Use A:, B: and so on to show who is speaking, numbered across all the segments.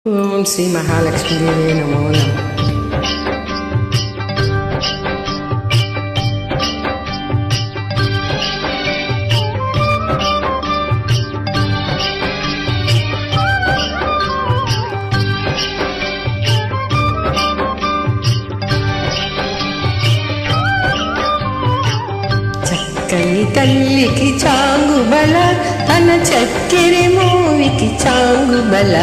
A: ఓం శ్రీ మహాలక్ష్మీదేవి నమో నమః. చక్కని తల్లికి చాంగుబల తన చక్కెరె మూవికి చాంగుబల.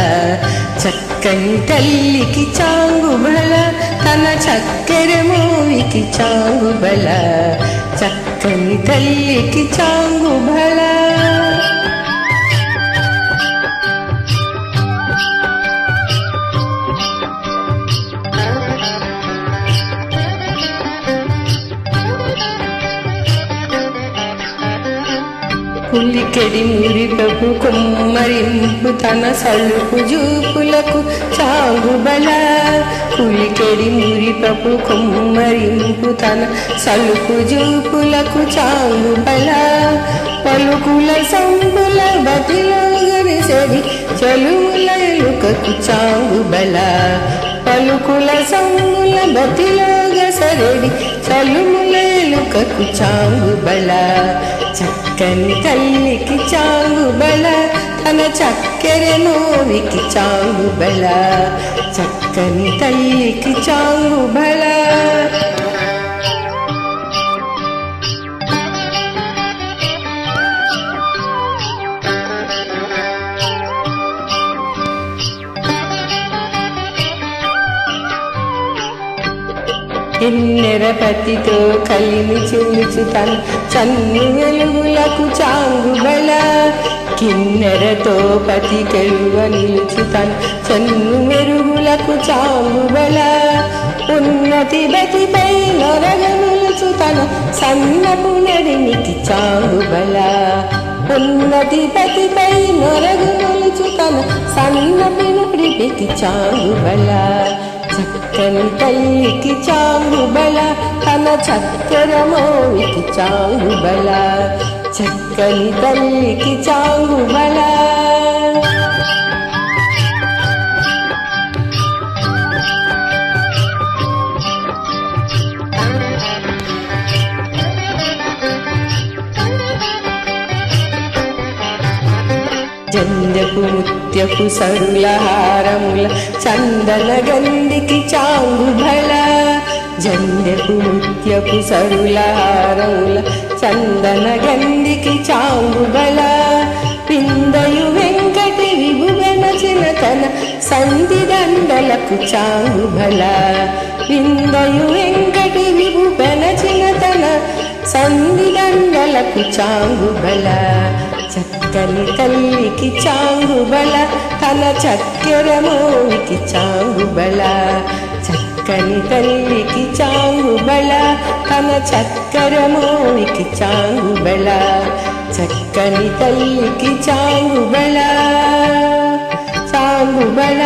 A: చక్కని తల్లికి చాంగుబల తన చక్కెరె మూవికి చాంగుబల. చక్కని తల్లికి చాంగుబల. పులికెడి మురికపు కొమ్మరింపు తన సలుపు జూపులకు చాంగుబల. పులికెడి మురికపు కొమ్మరింపు తన సలుపు జూపులకు చాంగుబల. పలుకుల సంబుల బతిలో గరిసెడి చలుముల ఎలుకకు చాంగుబల. పలుకుల సంబుల బతిలో గసరెడి చలుముల ఎలుకకు చాంగుబల. చక్కని తల్లికి చాంగుబల తన చక్కెరె నోవికి చాంగుబల. చక్కని తల్లికి చాంగుబల. ఎన్నెరపతితో కలిమి చూచు తన చన్ను వెలుగులకు చాంగుబల. కిన్నెరతో పతి కెలువ నిలుచు తన చన్ను మెరుగులకు చాంగుబల. ఉన్నతి బతిపై నొరగ నిలుచు తన సన్నపు నడినికి చాంగుబల. ఉన్నతి పతిపై నొరగు నిలుచు తన సన్నపు నడినికి చాంగుబల. చక్కని తల్లికి చాంగుబల తన చక్కెర మోవికి చాంగుబల. చక్కని తల్లికి చాంగుబల. జంజపు ముత్యపు సరుల హారముల చందన గంధికి చాంగుబల. జంజపు ముత్యపు సరుల హారముల చందన గంధికి చాంగుబల. పిందయు వెంకటి విభువెనచిన తన సంధి దండలకు చాంగుబల. పిందయు వెంకటి విభువెనచిన తన సంధి దండలకు చాంగుబల. చక్కని తల్లికి చాంగుబల తన చక్కెర మోవికి చాంగుబల. చక్కని తల్లికి చాంగుబల తన చక్కెర మోవికి చాంగుబల. చక్కని తల్లికి చాంగుబల. చాంగుబల.